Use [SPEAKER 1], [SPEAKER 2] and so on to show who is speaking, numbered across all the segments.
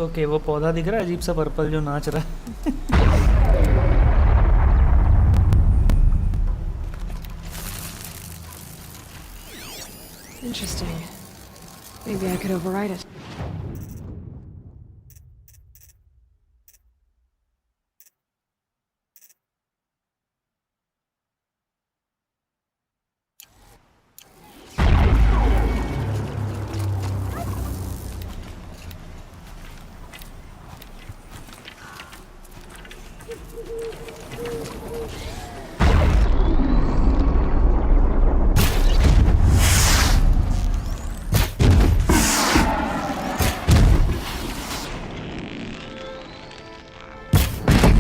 [SPEAKER 1] Okay वो पौधा दिख रहा है अजीब सा पर्पल जो नाच रहा है।
[SPEAKER 2] Interesting. Maybe I could override it.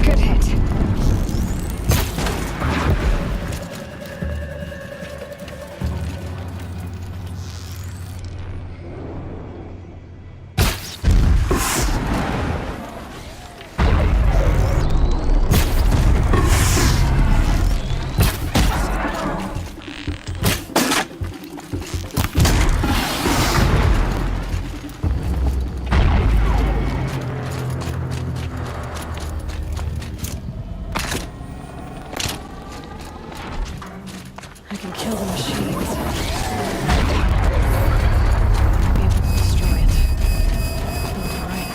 [SPEAKER 2] Good hit. I can kill the machines. Be able to destroy it. Right.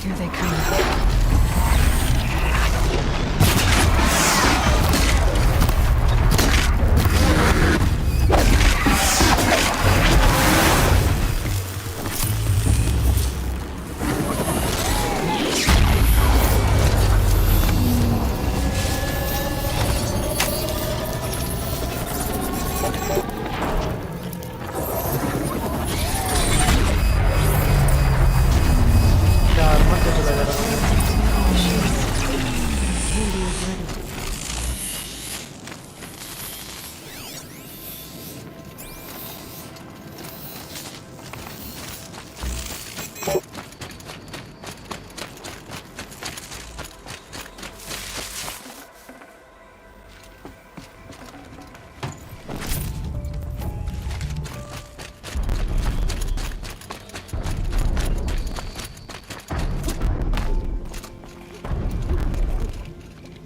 [SPEAKER 2] Here they come.
[SPEAKER 1] क्या आर्मर से चला जा रहा है।
[SPEAKER 2] Candy is ready.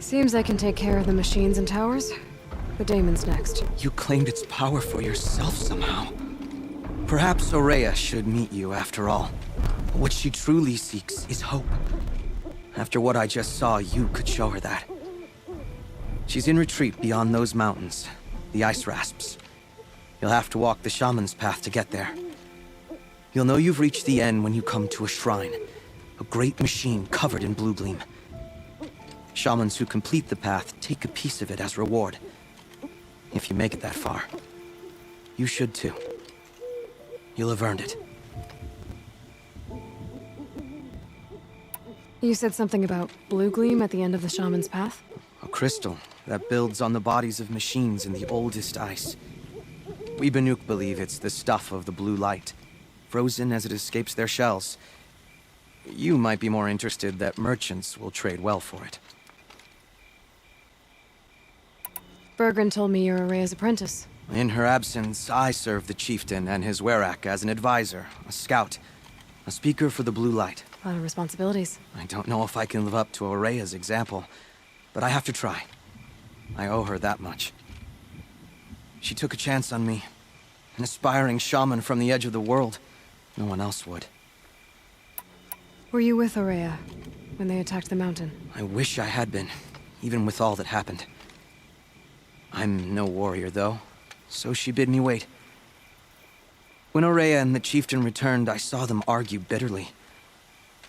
[SPEAKER 2] Seems I can take care of the machines and towers. The Daemon's next.
[SPEAKER 3] You claimed its power for yourself somehow. Perhaps Aurea should meet you after all. What she truly seeks is hope. After what I just saw, you could show her that. She's in retreat beyond those mountains, the ice rasps. You'll have to walk the shaman's path to get there. You'll know you've reached the end when you come to a shrine, a great machine covered in blue gleam. Shamans who complete the path take a piece of it as reward. If you make it that far, you should too. You'll have earned it.
[SPEAKER 2] You said something about blue gleam at the end of the shaman's path?
[SPEAKER 3] A crystal that builds on the bodies of machines in the oldest ice. We Banuk believe it's the stuff of the blue light, frozen as it escapes their shells. You might be more interested that merchants will trade well for it.
[SPEAKER 2] Bergren told me you're Aurea's apprentice.
[SPEAKER 3] In her absence, I serve the chieftain and his werak as an advisor, a scout, a speaker for the blue light.
[SPEAKER 2] A lot of responsibilities.
[SPEAKER 3] I don't know if I can live up to Aurea's example, but I have to try. I owe her that much. She took a chance on me, an aspiring shaman from the edge of the world. No one else would.
[SPEAKER 2] Were you with Aurea when they attacked the mountain?
[SPEAKER 3] I wish I had been, even with all that happened. I'm no warrior, though, so she bid me wait. When Aurea and the chieftain returned, I saw them argue bitterly.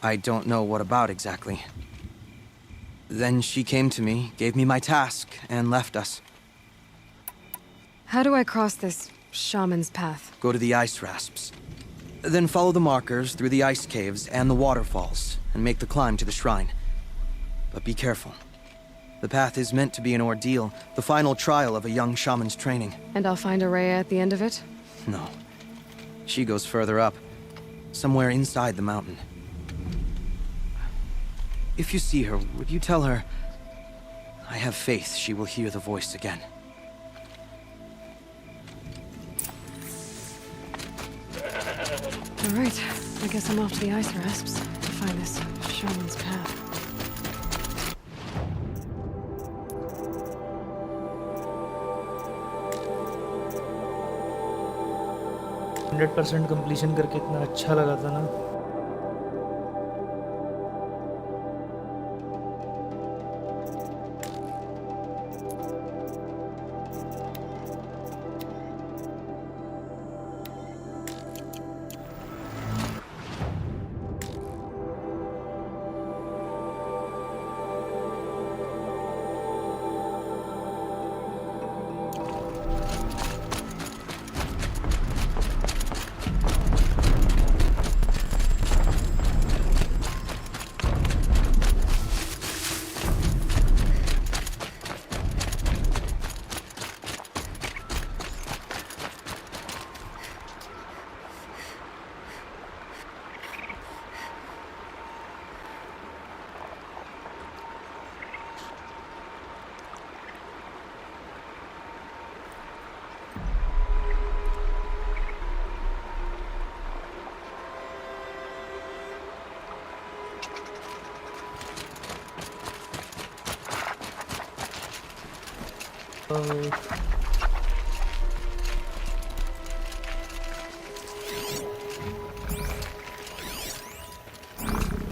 [SPEAKER 3] I don't know what about exactly. Then she came to me, gave me my task, and left us.
[SPEAKER 2] How do I cross this shaman's path?
[SPEAKER 3] Go to the ice rasps. Then follow the markers through the ice caves and the waterfalls, and make the climb to the shrine. But be careful. The path is meant to be an ordeal, the final trial of a young shaman's training.
[SPEAKER 2] And I'll find Aurea at the end of it?
[SPEAKER 3] No. She goes further up, somewhere inside the mountain. If you see her, would you tell her I have faith she will hear the voice again?
[SPEAKER 2] All right. I guess I'm off to the ice rasps to find this shaman's path.
[SPEAKER 1] 100% completion करके इतना अच्छा लगा था ना.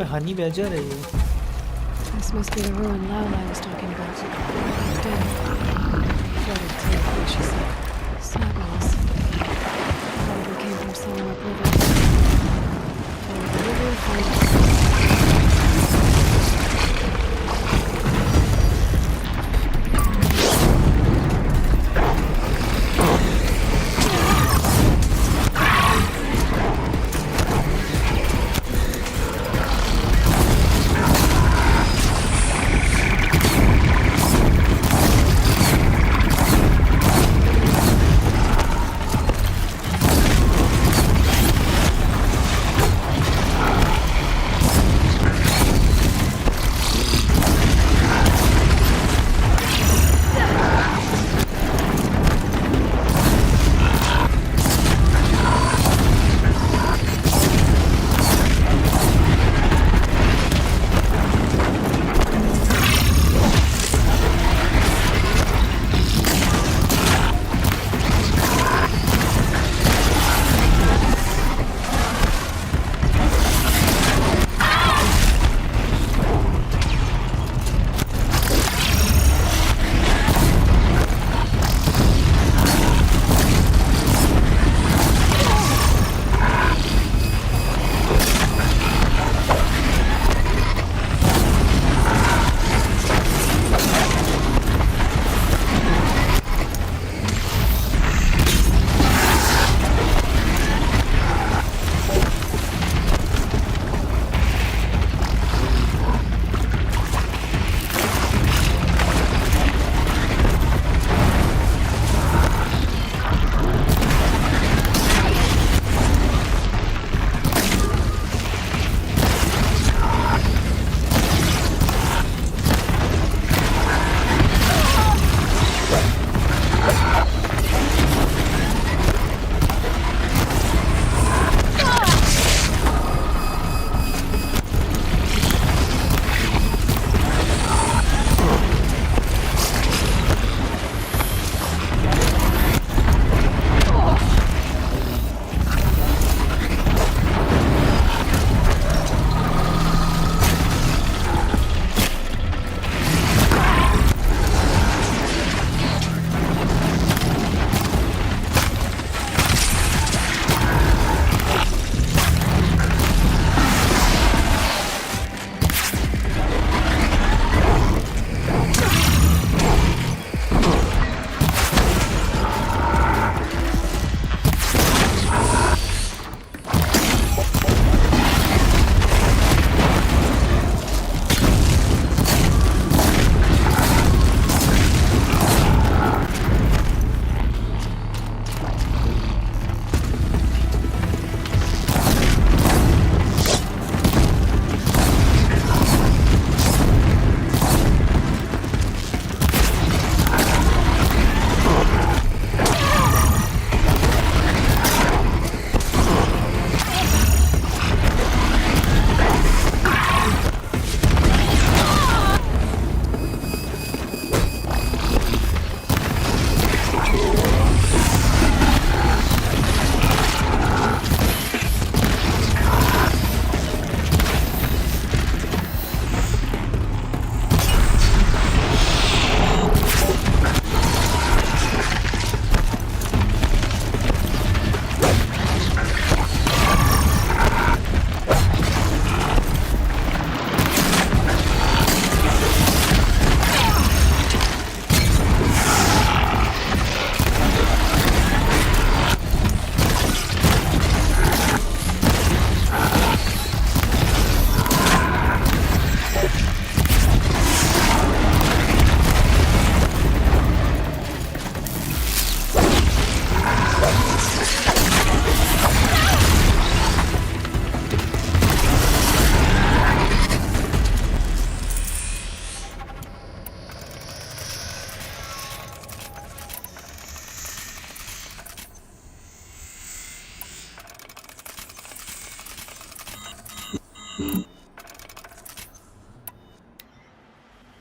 [SPEAKER 1] Honey badger है ये.
[SPEAKER 2] This must be the ruin Laula was talking about. Dead. Flooded too, like she said. Snapballs. Probably came from somewhere upriver. Follow the river, find it.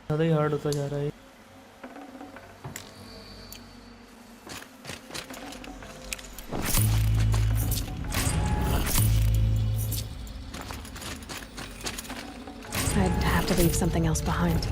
[SPEAKER 1] ज़्यादा ही hard होता जा रहा है।
[SPEAKER 2] I'd have to leave something else behind.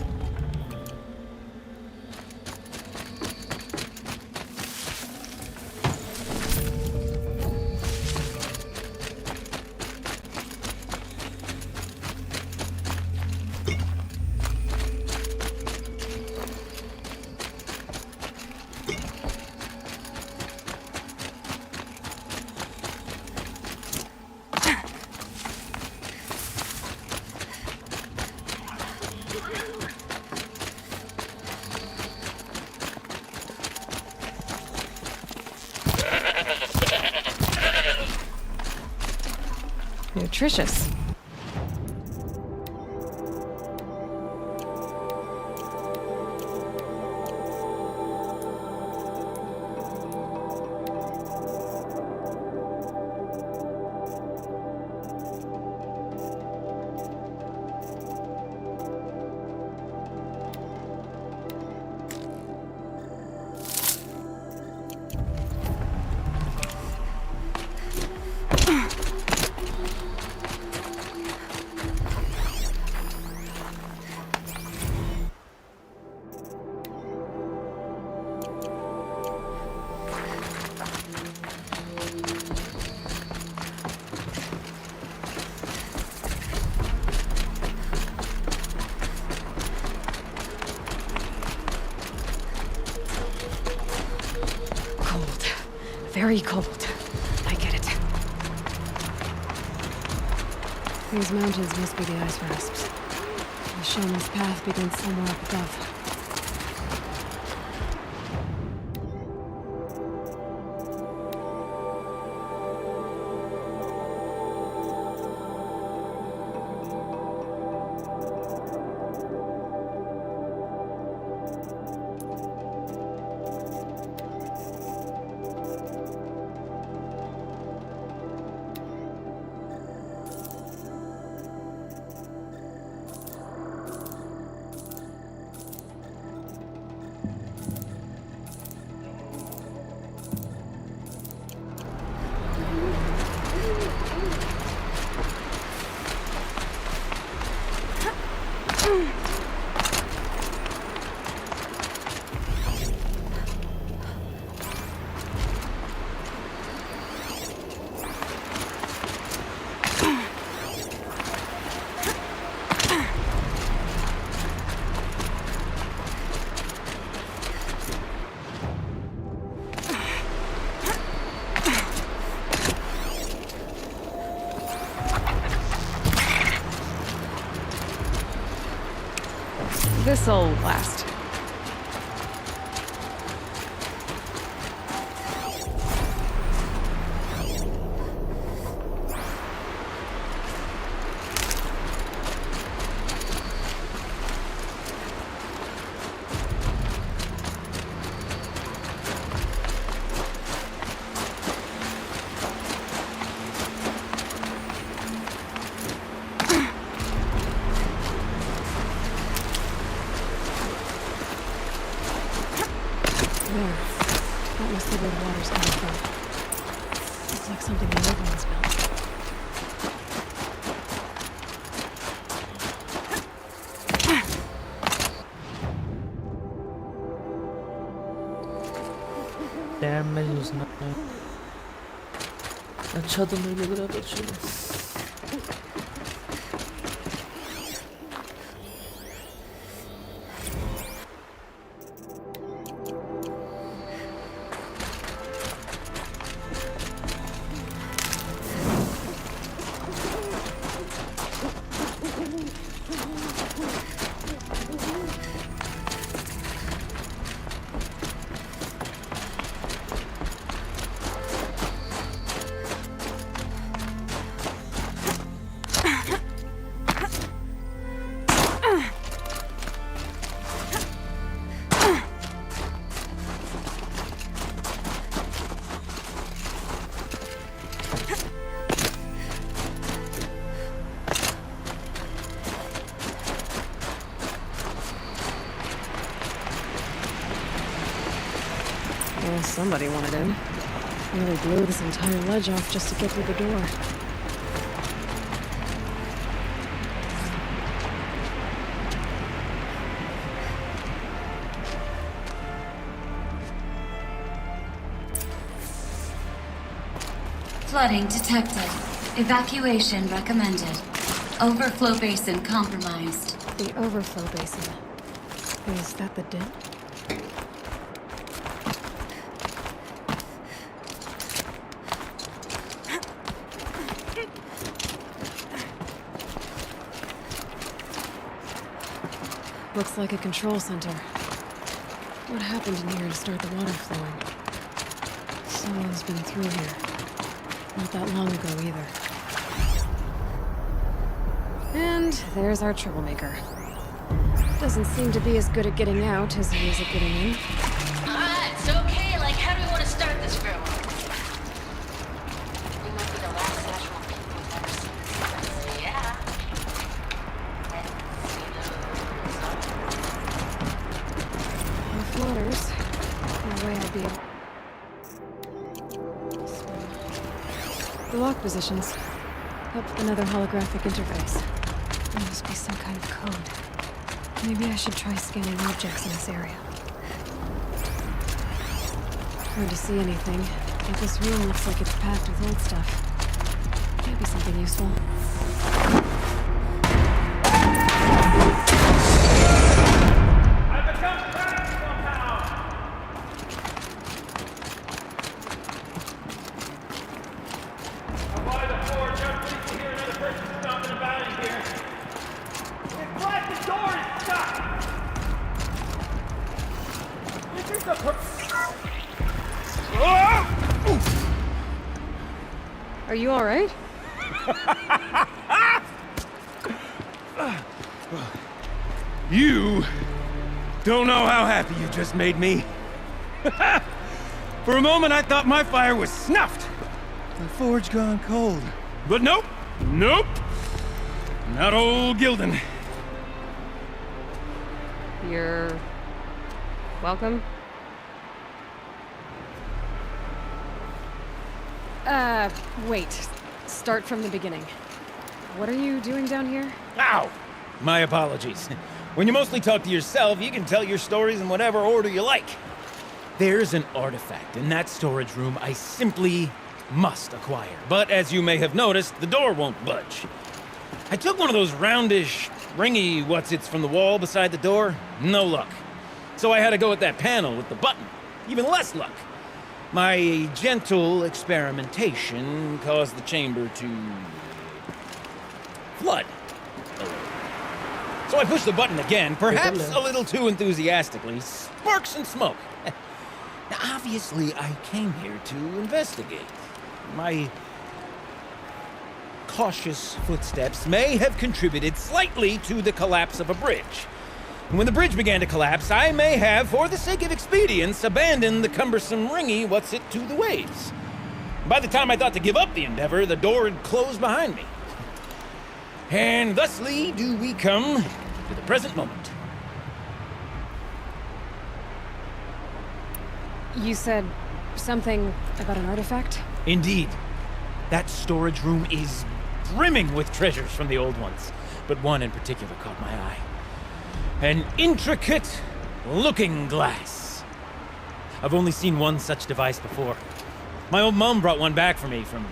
[SPEAKER 2] Nutritious. Very cold. I get it. These mountains must be the ice rasps. The shaman's path begins somewhere up above. This'll last. There. That must be where the water's coming from. Looks like something the old ones built.
[SPEAKER 1] Dam में घुसना है। अच्छा तो नहीं लग रहा पर चलो।
[SPEAKER 2] Well, somebody wanted in. Really blew this entire ledge off just to get through the door.
[SPEAKER 4] Flooding detected. Evacuation recommended. Overflow basin compromised.
[SPEAKER 2] The overflow basin. Is that the dip? Looks like a control center. What happened in here to start the water flowing? Someone's been through here. Not that long ago either. And there's our troublemaker. Doesn't seem to be as good at getting out as he is at getting in.
[SPEAKER 5] It's okay. Like, how do we want to start this room? We might be the last national people who've ever seen this place. Yeah.
[SPEAKER 2] Off waters. No way I'd be able... The lock positions. Up another holographic interface. There must be some kind of code. Maybe I should try scanning objects in this area. Hard to see anything, but this room looks like it's packed with old stuff. Might be something useful. Are you all right?
[SPEAKER 6] You don't know how happy you just made me. For a moment, I thought my fire was snuffed. My forge gone cold. But nope, nope. Not old Gildan.
[SPEAKER 2] You're... welcome? Wait. Start from the beginning. What are you doing down here?
[SPEAKER 6] Ow! My apologies. When you mostly talk to yourself, you can tell your stories in whatever order you like. There's an artifact in that storage room I simply must acquire. But as you may have noticed, the door won't budge. I took one of those roundish, ringy what's-its from the wall beside the door. No luck. So I had to go with that panel with the button. Even less luck. My gentle experimentation caused the chamber to... flood. So I pushed the button again, perhaps a little too enthusiastically. Sparks and smoke. Now, obviously, I came here to investigate. My cautious footsteps may have contributed slightly to the collapse of a bridge. And when the bridge began to collapse, I may have, for the sake of expedience, abandoned the cumbersome ringy what's-it to the waves. By the time I thought to give up the endeavor, the door had closed behind me. And thusly do we come to the present moment.
[SPEAKER 2] You said something about an artifact?
[SPEAKER 6] Indeed. That storage room is brimming with treasures from the old ones, but one in particular caught my eye. An intricate looking glass. I've only seen one such device before. My old mom brought one back for me from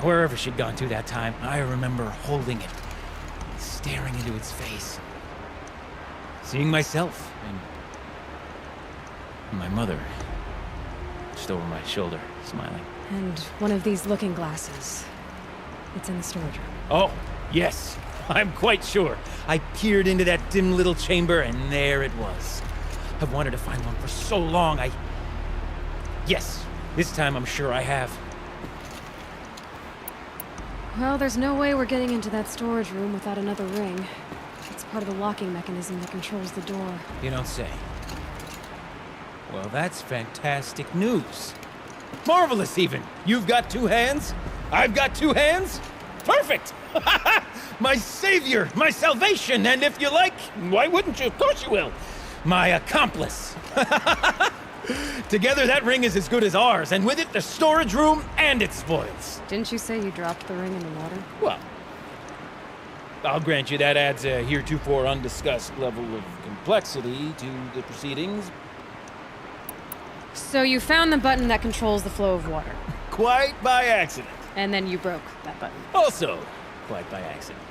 [SPEAKER 6] wherever she'd gone to that time. I remember holding it, staring into its face, seeing myself and my mother just over my shoulder, smiling.
[SPEAKER 2] And one of these looking glasses. It's in the storage room.
[SPEAKER 6] Oh, yes. I'm quite sure. I peered into that dim little chamber, and there it was. I've wanted to find one for so long, Yes, this time I'm sure I have.
[SPEAKER 2] Well, there's no way we're getting into that storage room without another ring. It's part of the locking mechanism that controls the door.
[SPEAKER 6] You don't say. Well, that's fantastic news. Marvelous, even. You've got two hands. I've got two hands. Perfect! My savior, my salvation, and if you like, why wouldn't you? Of course you will. My accomplice. Together, that ring is as good as ours, and with it, the storage room and its spoils.
[SPEAKER 2] Didn't you say you dropped the ring in the water?
[SPEAKER 6] Well, I'll grant you that adds a heretofore undiscussed level of complexity to the proceedings.
[SPEAKER 2] So you found the button that controls the flow of water,
[SPEAKER 6] Quite by accident.
[SPEAKER 2] and then you broke that button.
[SPEAKER 6] Also, quite by accident.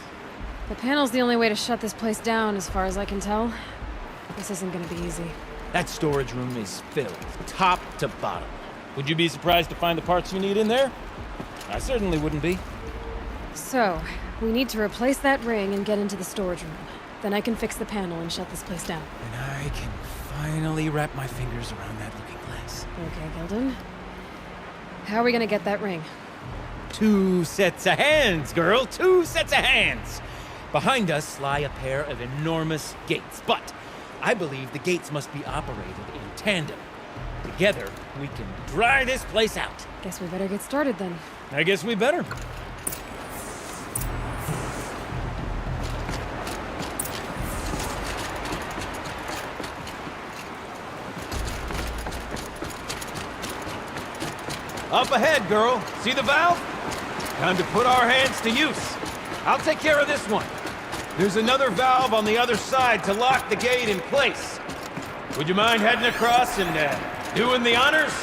[SPEAKER 2] The panel's the only way to shut this place down, as far as I can tell. This isn't gonna be easy.
[SPEAKER 6] That storage room is filled, top to bottom. Would you be surprised to find the parts you need in there? I certainly wouldn't be.
[SPEAKER 2] So, we need to replace that ring and get into the storage room. Then I can fix the panel and shut this place down.
[SPEAKER 6] And I can finally wrap my fingers around that looking glass.
[SPEAKER 2] Okay, Gilden. How are we gonna get that ring?
[SPEAKER 6] 2 sets of hands, girl. 2 sets of hands. Behind us lie a pair of enormous gates, but I believe the gates must be operated in tandem. Together, we can dry this place out.
[SPEAKER 2] Guess we better get started then.
[SPEAKER 6] I guess we better. Up ahead, girl. See the valve? Time to put our hands to use. I'll take care of this one. There's another valve on the other side to lock the gate in place. Would you mind heading across and doing the honors?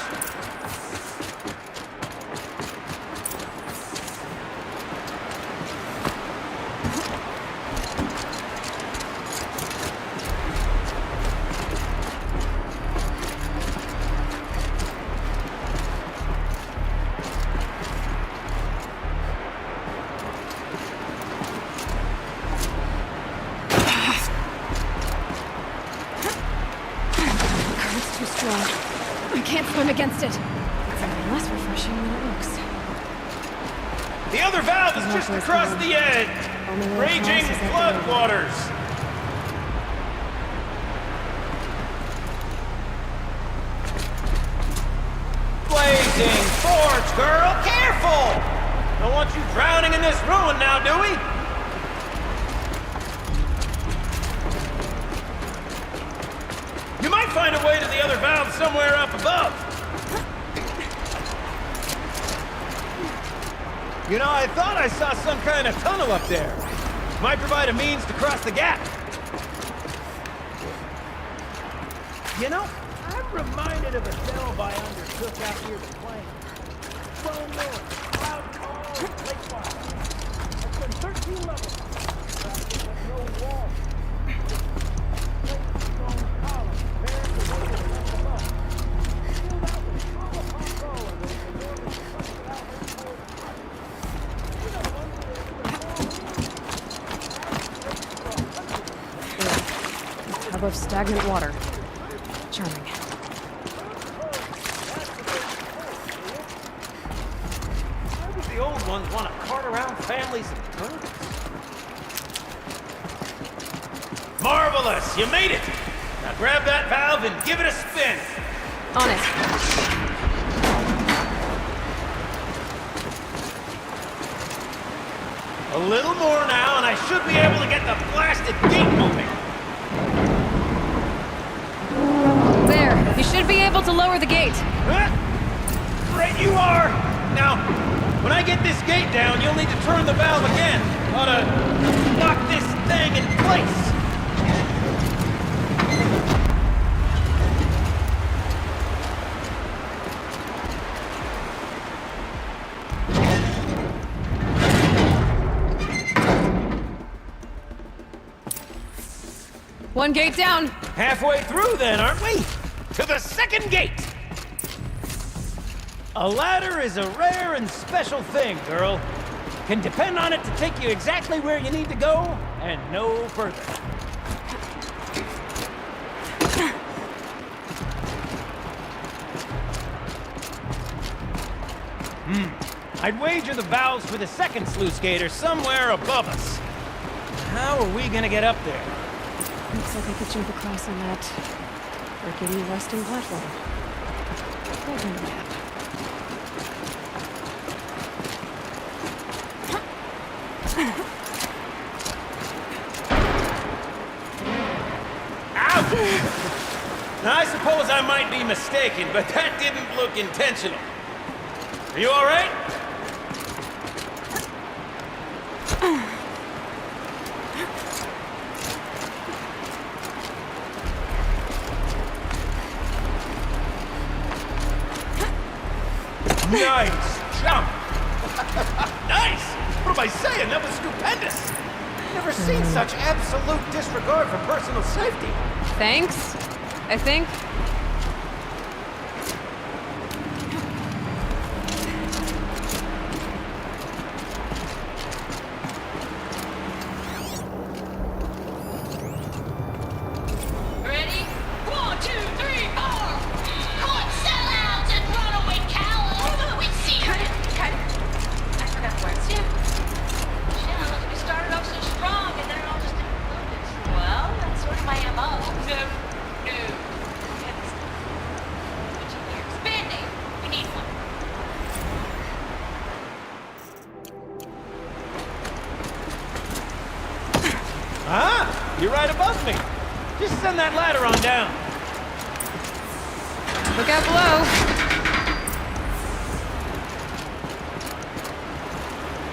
[SPEAKER 2] Current's too strong. I can't swim against it. It's even less refreshing than it looks.
[SPEAKER 6] The other valve is just across the edge.
[SPEAKER 2] Only way across
[SPEAKER 6] Raging
[SPEAKER 2] is that
[SPEAKER 6] flood
[SPEAKER 2] door.
[SPEAKER 6] waters. Blazing forge, girl! Careful! Don't want you drowning in this ruin now, do we? You might find a way to the other valve somewhere up above. You know, I thought I saw some kind of tunnel up there. Might provide a means to cross the gap. You know, I'm reminded of a delve I undertook out here to play. Well known, cloud call, lake water. It's been 13 levels. Practice with no wall. Straight stone columns, bearing the weight of the rest above. Filled out with row upon row of those enormous busted out rainforest pipes. You know, ones that are either
[SPEAKER 2] A tub of stagnant water. Charming.
[SPEAKER 6] Why would the old ones want to cart around families of birds? Marvelous! You made it! Now grab that valve and give it a spin!
[SPEAKER 2] On it.
[SPEAKER 6] A little more now, and I should be able to get the blasted gate moving!
[SPEAKER 2] There. You should be able to lower the gate.
[SPEAKER 6] Huh? Right you are! Now, when I get this gate down, you'll need to turn the valve again. Ought to lock this thing in place.
[SPEAKER 2] One gate down.
[SPEAKER 6] Halfway through then, aren't we? To the second gate! A ladder is a rare and special thing, girl. Can depend on it to take you exactly where you need to go, and no further. I'd wager the valves for the second sluice gate are somewhere above us. How are we gonna get up there?
[SPEAKER 2] Looks like I could jump across on that rickety resting platform. Hold on a minute.
[SPEAKER 6] Now, I suppose I might be mistaken, but that didn't look intentional. Are you all right? Nice jump! Nice! What am I saying? That was stupendous! Never seen such absolute disregard for personal safety.
[SPEAKER 2] Thanks, I think.
[SPEAKER 7] Ready? 1, 2, 3, 4! Caught sellouts and runaway cowards! We see you! Cut it. I forgot the words. Yeah. Shit, we started off so strong and then it all just exploded. Well, that's sort of my MO. No. Switching gears. Band-Aid. We need one.
[SPEAKER 6] Ah, you're right above me. Just send that ladder on down.
[SPEAKER 2] Look out below.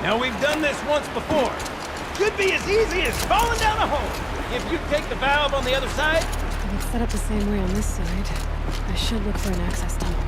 [SPEAKER 6] Now, we've done this once before. Could be as easy as falling down a hole. If you take the valve on the other side,
[SPEAKER 2] If it's set up the same way on this side, I should look for an access tunnel.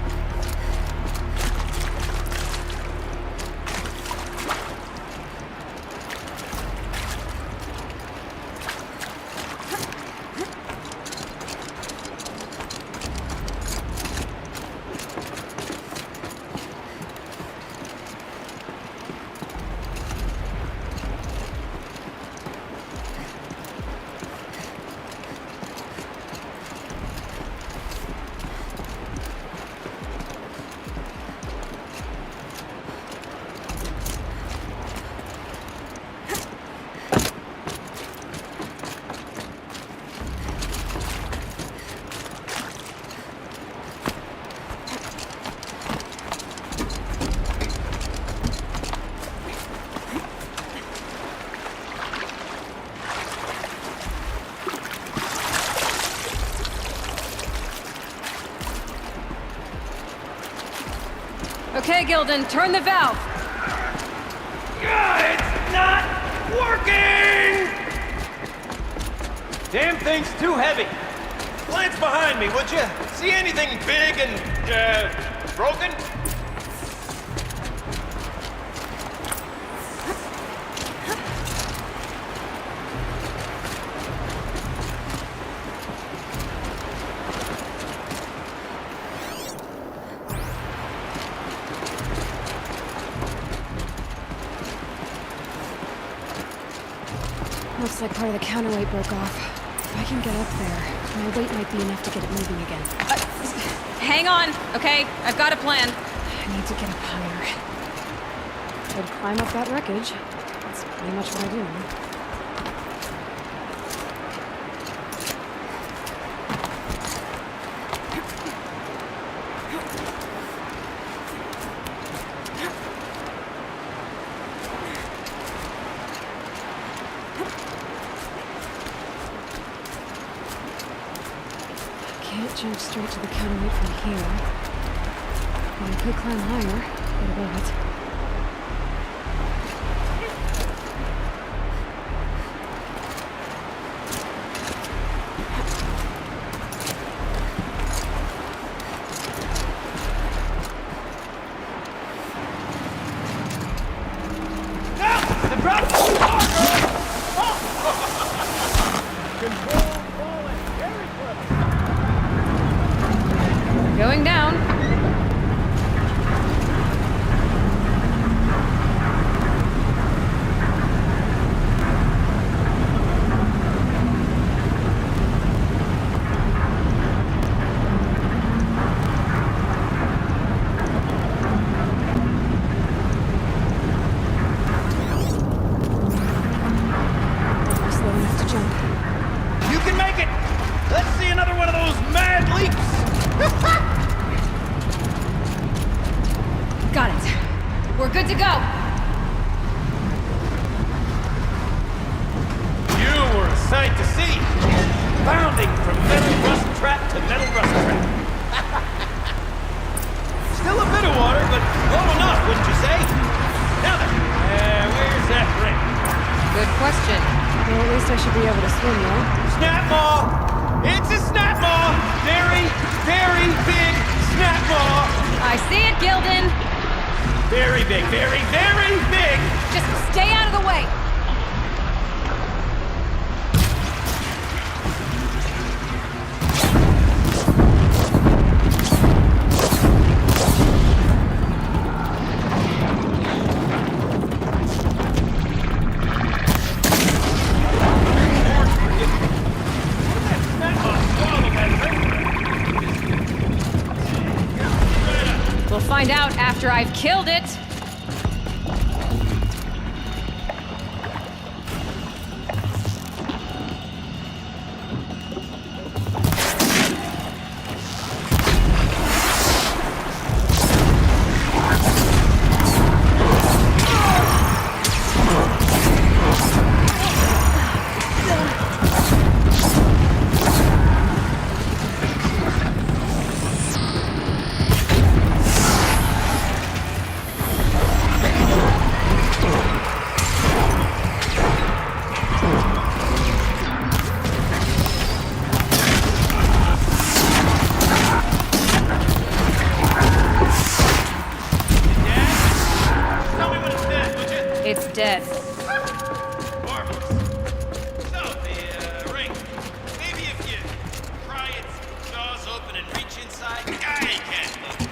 [SPEAKER 2] Okay, Gilden, turn the valve.
[SPEAKER 6] it's not working! Damn thing's too heavy. Glance behind me, would you? See anything big and, broken?
[SPEAKER 2] Looks like part of the counterweight broke off. If I can get up there, my weight might be enough to get it moving again.
[SPEAKER 8] Hang on, okay? I've got a plan.
[SPEAKER 2] I need to get up higher. I'd climb up that wreckage. That's pretty much what I do now. Can't jump straight to the counterweight from here. But I could climb higher, get above it.
[SPEAKER 6] The drop! Control falling. Very clever.
[SPEAKER 2] Going down. Slow enough to jump.
[SPEAKER 6] You can make it! Let's see another one of those mad leaps!
[SPEAKER 2] At least I should be able to swim, right?
[SPEAKER 6] Snap maw! It's a snap maw! Very, very big snap maw!
[SPEAKER 8] I see it, Gildan.
[SPEAKER 6] Very big, very, very big!
[SPEAKER 8] Just stay out of the way. We'll find out after I've killed it.
[SPEAKER 6] Tell me when it's dead, would you?
[SPEAKER 8] It's dead.
[SPEAKER 6] Marvelous. So, the ring. Maybe if you pry its jaws open and reach inside. I can't look.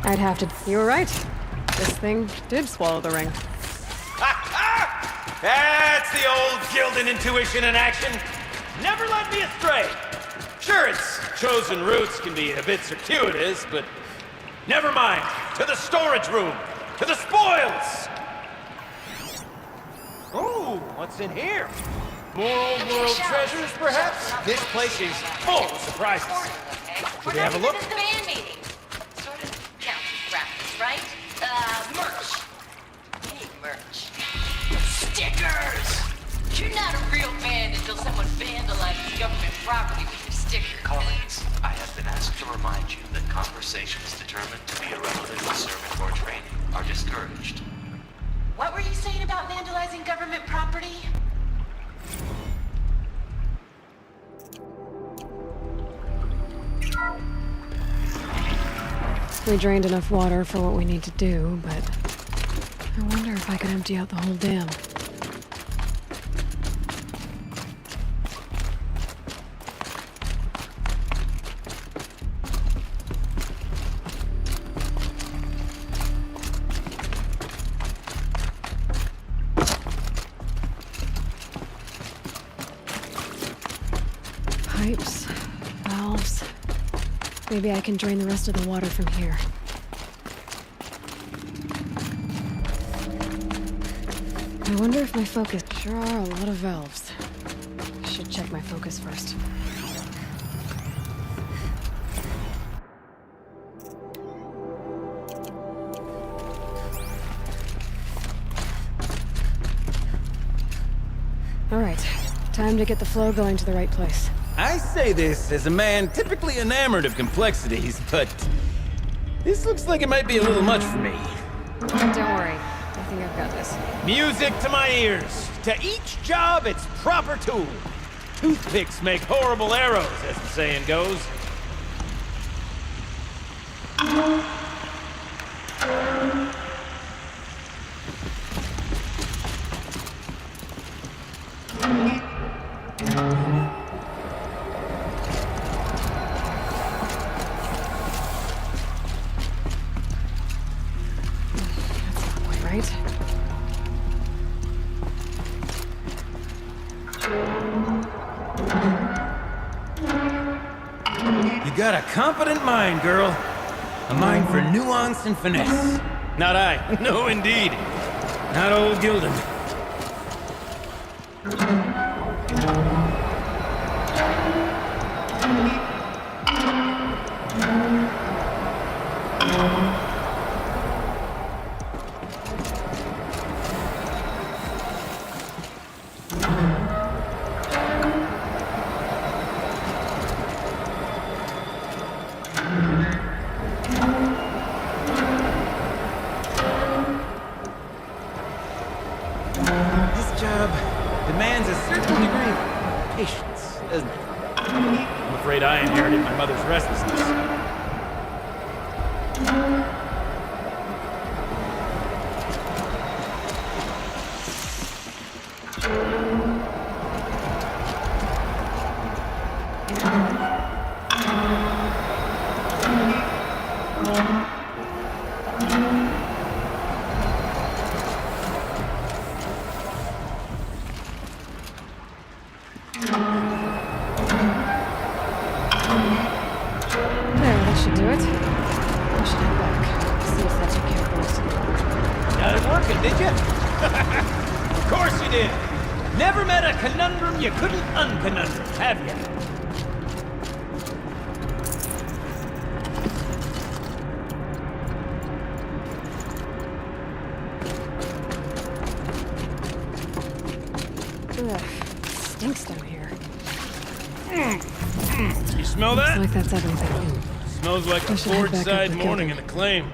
[SPEAKER 2] I'd have to. You were right. This thing did swallow the ring.
[SPEAKER 6] That's the old Gildan intuition in action. Never led me astray. Sure, its chosen routes can be a bit circuitous, but never mind. To the storage room. To the spoils. Ooh, what's in here? More old world treasures, perhaps? This place is full of surprises. Should we have a look?
[SPEAKER 7] This is the band meeting. Sort of counts as practice, right? Merch. We need merch. Stickers! You're not a real band until someone vandalizes government property with your sticker.
[SPEAKER 9] Colleagues, I have been asked to remind you that conversations determined to be irrelevant to serving or training are discouraged.
[SPEAKER 7] What were you saying about vandalizing government property?
[SPEAKER 2] We drained enough water for what we need to do, but I wonder if I could empty out the whole dam. Pipes, valves. Maybe I can drain the rest of the water from here. I wonder if my focus... Sure are a lot of valves. Should check my focus first. All right, time to get the flow going to the right place.
[SPEAKER 6] I say this as a man typically enamored of complexities, but this looks like it might be a little much for me.
[SPEAKER 2] Don't worry, I think I've got this.
[SPEAKER 6] Music to my ears. To each job, its proper tool. Toothpicks make horrible arrows, as the saying goes.
[SPEAKER 2] Right?
[SPEAKER 6] You got a competent mind, girl. A mind for nuance and finesse. Not I. No, indeed. Not old Gildan. This job demands a certain degree of patience, doesn't it? I'm afraid I inherited my mother's restlessness.
[SPEAKER 2] There, that should do it. I should head back. See if that's okay with us.
[SPEAKER 6] Got it working, did you? Of course you did. Never met a conundrum you couldn't unconundrum, have you?
[SPEAKER 2] Ugh, stinks down here.
[SPEAKER 6] You smell that?
[SPEAKER 2] Looks like that's everything.
[SPEAKER 6] Smells like
[SPEAKER 2] I
[SPEAKER 6] a
[SPEAKER 2] should head back up
[SPEAKER 6] Ford-side
[SPEAKER 2] the
[SPEAKER 6] morning
[SPEAKER 2] building.
[SPEAKER 6] in the claim.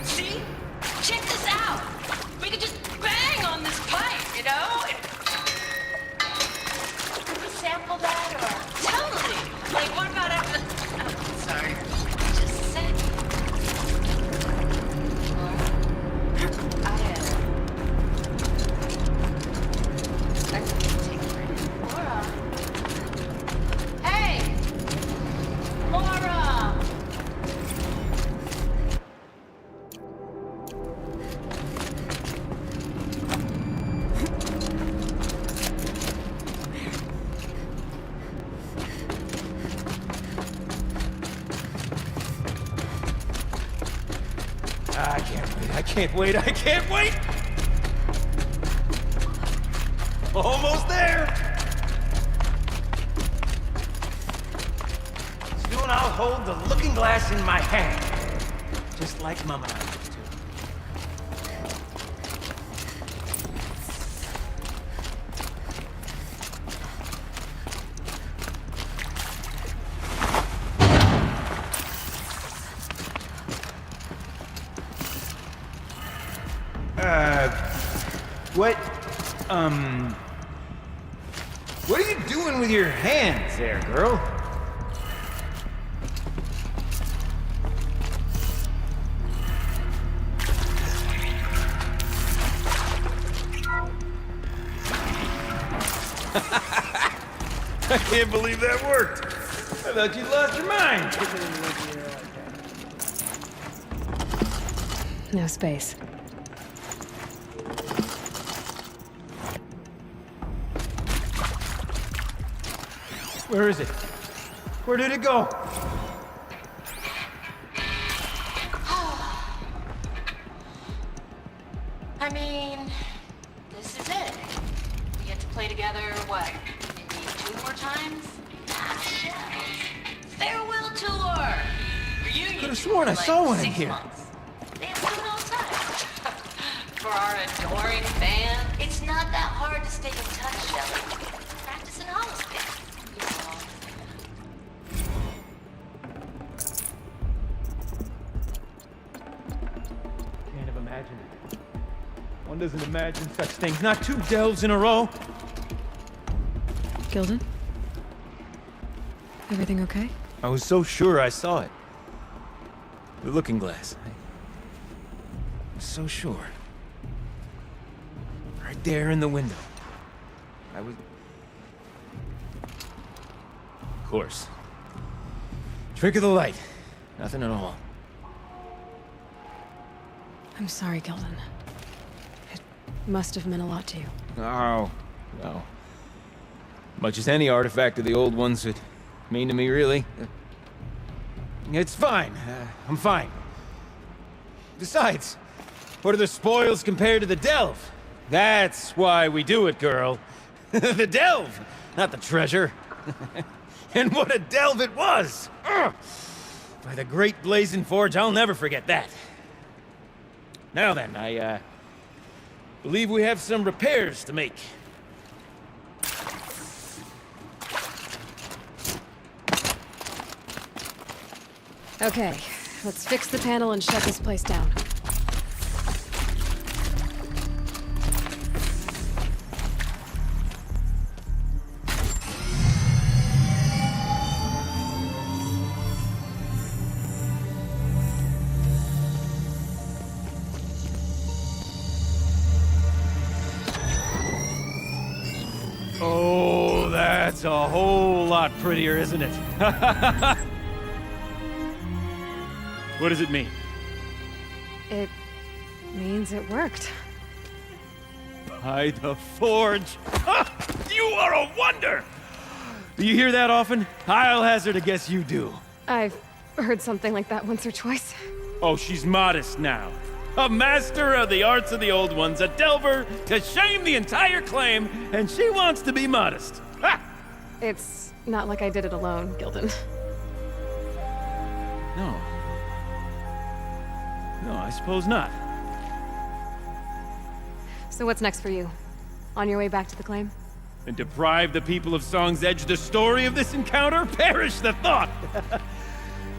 [SPEAKER 7] See? Check this out. We could just bang on this pipe, you know? Could we sample that or? Totally. Like, what about after the... Oh, sorry. Just a sec. I can take it right in. Laura. Hey! Laura!
[SPEAKER 6] I can't wait, I can't wait, I can't wait! Almost there! Soon I'll hold the looking glass in my hand. Just like Mama and I used to. What are you doing with your hands there, girl? I can't believe that worked. I thought you lost your mind.
[SPEAKER 2] No space.
[SPEAKER 6] Where is it? Where did it go?
[SPEAKER 7] I mean, this is it. We get to play together, what, maybe 2 more times? Ah, shells. Farewell tour! Reunion
[SPEAKER 6] Could've sworn I
[SPEAKER 7] tour,
[SPEAKER 6] saw
[SPEAKER 7] like
[SPEAKER 6] one in
[SPEAKER 7] 6
[SPEAKER 6] here.
[SPEAKER 7] months. They have fun all the time. For our adoring fan, it's not that hard to stay in touch, Shelly. Practice in holospace.
[SPEAKER 6] Can't have imagined it. One doesn't imagine such things. Not 2 delves in a row.
[SPEAKER 2] Gilden? Everything okay?
[SPEAKER 6] I was so sure I saw it. The looking glass. I was so sure. Right there in the window. I was... Of course. Trick of the light. Nothing at all.
[SPEAKER 2] I'm sorry, Gilden. It must have meant a lot to you.
[SPEAKER 6] Oh, no. Much as any artifact of the old ones would mean to me, really. It's fine. I'm fine. Besides, what are the spoils compared to the delve? That's why we do it, girl. The delve, not the treasure. And what a delve it was! Ugh. By the great blazing forge, I'll never forget that. Now then, I believe we have some repairs to make.
[SPEAKER 2] Okay, let's fix the panel and shut this place down.
[SPEAKER 6] It's a whole lot prettier, isn't it? What does it mean?
[SPEAKER 2] It means it worked.
[SPEAKER 6] By the forge! You are a wonder! Do you hear that often? I'll hazard a guess you do.
[SPEAKER 2] I've heard something like that once or twice.
[SPEAKER 6] Oh, she's modest now. A master of the arts of the old ones, a delver to shame the entire claim, and she wants to be modest. Ha!
[SPEAKER 2] It's not like I did it alone, Gildan.
[SPEAKER 6] No. No, I suppose not.
[SPEAKER 2] So what's next for you? On your way back to the claim?
[SPEAKER 6] And deprive the people of Song's Edge the story of this encounter? Perish the thought!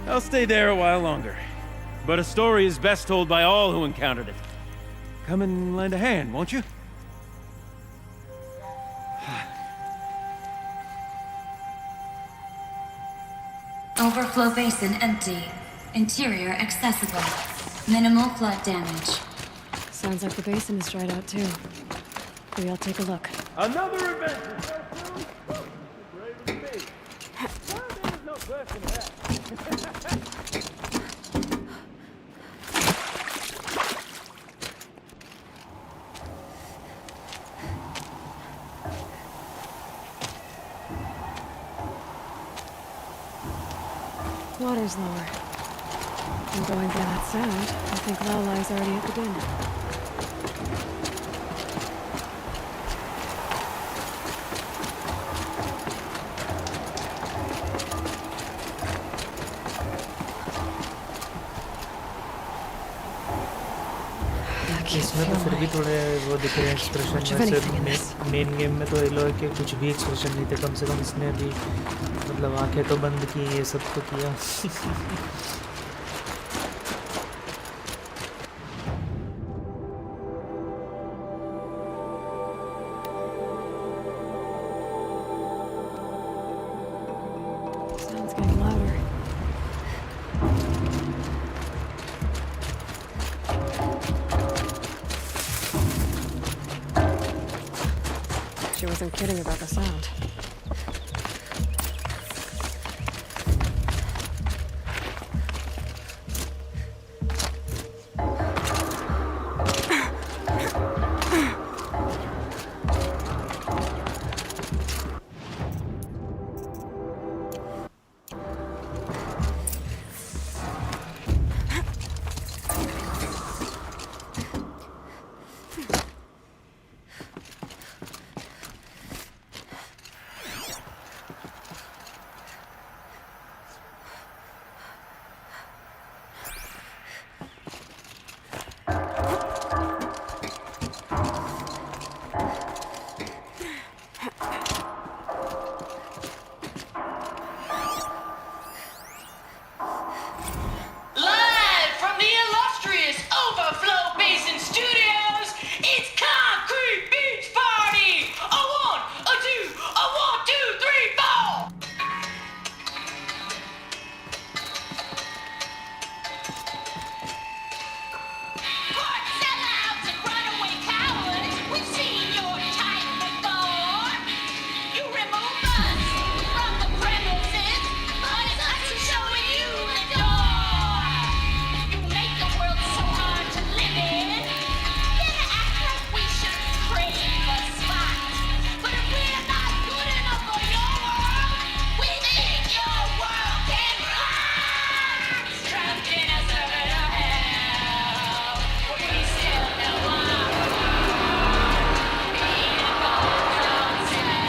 [SPEAKER 6] I'll stay there a while longer. But a story is best told by all who encountered it. Come and lend a hand, won't you?
[SPEAKER 4] Overflow basin empty. Interior accessible. Minimal flood damage.
[SPEAKER 2] Sounds like the basin is dried out too. We all take a look.
[SPEAKER 6] Another adventure so soon? Brave as me. Well, there's no question of that.
[SPEAKER 2] Water's lower. And going by that sound, I think Lala's already at the den.
[SPEAKER 1] इसमें तो फिर भी थोड़े वो दिख रहे हैं expression वैसे मेन गेम में तो ये लोग के कुछ भी एक्सप्रेशन नहीं थे कम से कम इसने भी मतलब आंखें तो बंद की ये सब तो किया
[SPEAKER 2] Sounds getting louder. She wasn't kidding about the sound.
[SPEAKER 7] Live from the illustrious Overflow Basin Studios, it's Concrete Beach Party! A one, a two, a 1, 2, 3, 4! Court sellouts and runaway cowards, we've seen your type before. You remove us from the premises, but it's us who's showing you the door. You make the world so hard to live in. Then act like we should crave a spot. But if we're not good enough for your world, we think your world can rot. Trapped in a circuit of hell, we still know our world. Being a control cell.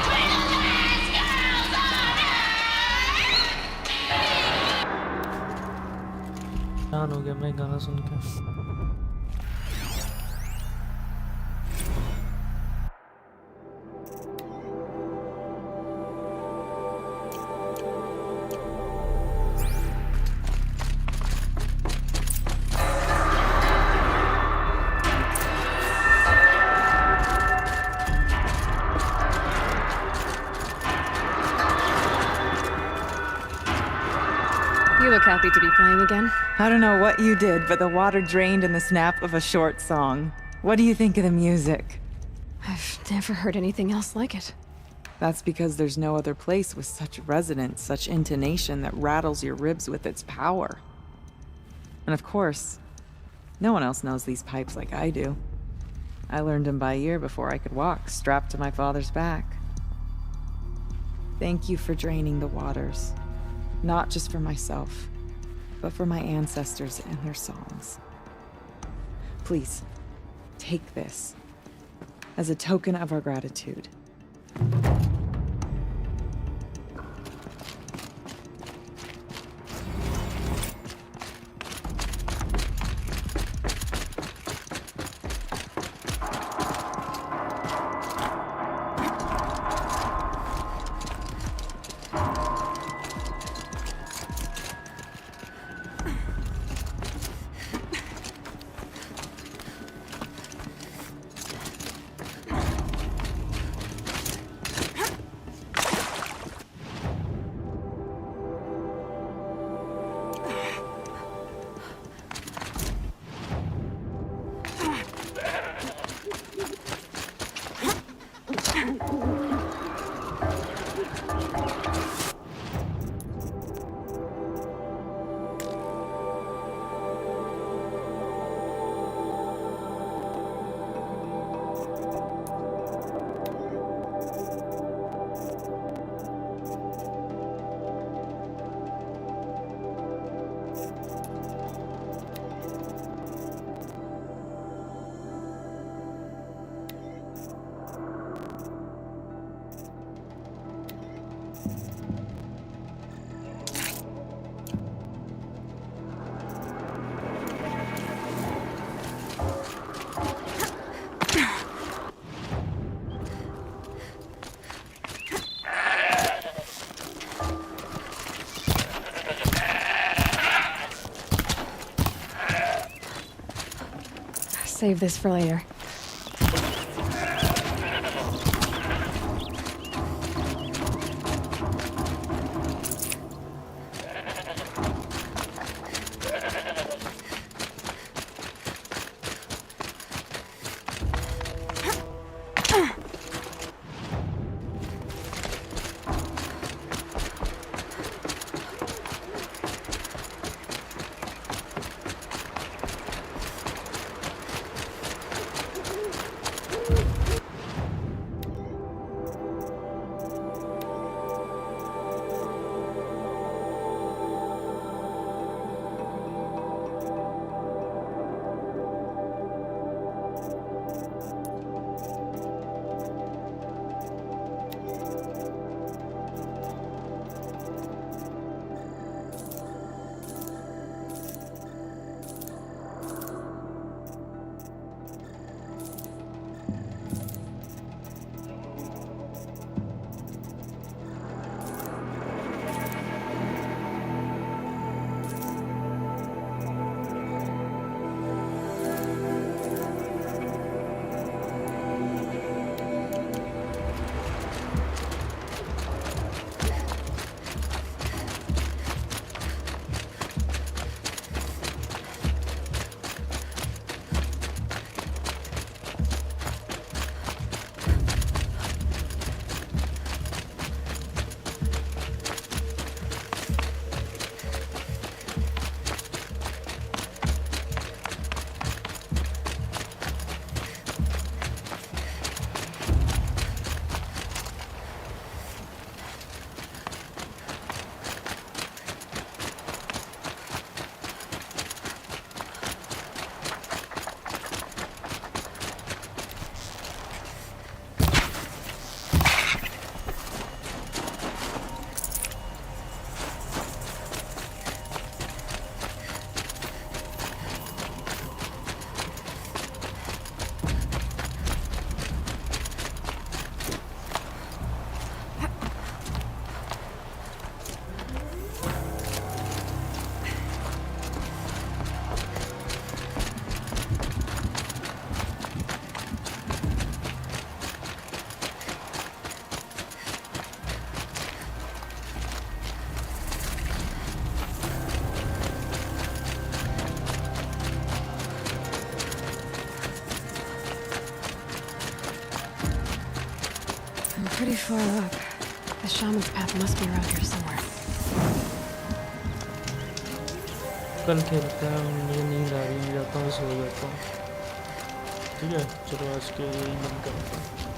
[SPEAKER 7] We're the last girls on earth.
[SPEAKER 1] हैरान हो गया मैं गाना सुन के
[SPEAKER 2] You look happy to be playing again.
[SPEAKER 10] I don't know what you did, but the water drained in the snap of a short song. What do you think of the music?
[SPEAKER 2] I've never heard anything else like it.
[SPEAKER 10] That's because there's no other place with such resonance, such intonation that rattles your ribs with its power. And of course, no one else knows these pipes like I do. I learned them by ear before I could walk, strapped to my father's back. Thank you for draining the waters. Not just for myself, but for my ancestors and their songs. Please, take this as a token of our gratitude.
[SPEAKER 2] Save this for later. pretty far up. The shaman's path must be around here somewhere.
[SPEAKER 1] कल खेलते हैं, मुझे नींद आ रही है, जाता हूँ, सो जाता हूँ। ठीक है, चलो आज के यही बंद करते हैं।